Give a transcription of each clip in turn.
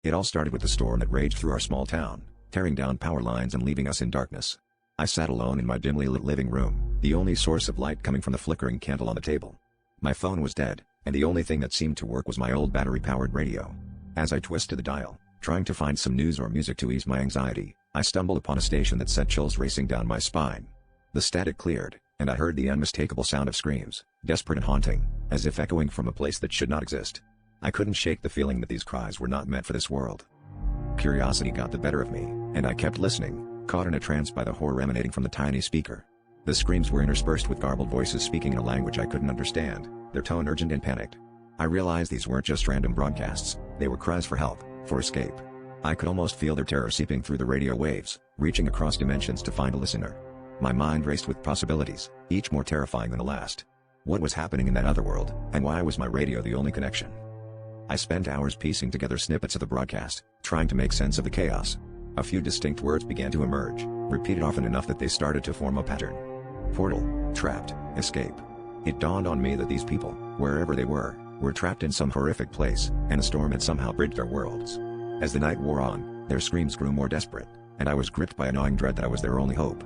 It all started with the storm that raged through our small town, tearing down power lines and leaving us in darkness. I sat alone in my dimly lit living room, the only source of light coming from the flickering candle on the table. My phone was dead, and the only thing that seemed to work was my old battery-powered radio. As I twisted the dial, trying to find some news or music to ease my anxiety, I stumbled upon a station that sent chills racing down my spine. The static cleared, and I heard the unmistakable sound of screams, desperate and haunting, as if echoing from a place that should not exist. I couldn't shake the feeling that these cries were not meant for this world. Curiosity got the better of me, and I kept listening, caught in a trance by the horror emanating from the tiny speaker. The screams were interspersed with garbled voices speaking in a language I couldn't understand, their tone urgent and panicked. I realized these weren't just random broadcasts, they were cries for help, for escape. I could almost feel their terror seeping through the radio waves, reaching across dimensions to find a listener. My mind raced with possibilities, each more terrifying than the last. What was happening in that other world, and why was my radio the only connection? I spent hours piecing together snippets of the broadcast, trying to make sense of the chaos. A few distinct words began to emerge, repeated often enough that they started to form a pattern. Portal, trapped, escape. It dawned on me that these people, wherever they were trapped in some horrific place, and a storm had somehow bridged our worlds. As the night wore on, their screams grew more desperate, and I was gripped by a gnawing dread that I was their only hope.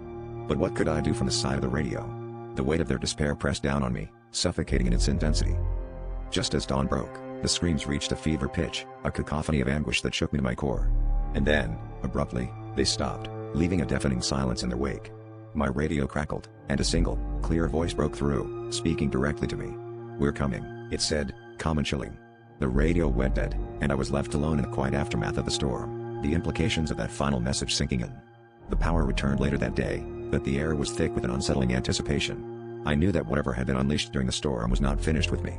But what could I do from the side of the radio? The weight of their despair pressed down on me, suffocating in its intensity. Just as dawn broke, the screams reached a fever pitch, a cacophony of anguish that shook me to my core. And then, abruptly, they stopped, leaving a deafening silence in their wake. My radio crackled, and a single, clear voice broke through, speaking directly to me. "We're coming," it said, calm and chilling. The radio went dead, and I was left alone in the quiet aftermath of the storm, the implications of that final message sinking in. The power returned later that day, but the air was thick with an unsettling anticipation. I knew that whatever had been unleashed during the storm was not finished with me.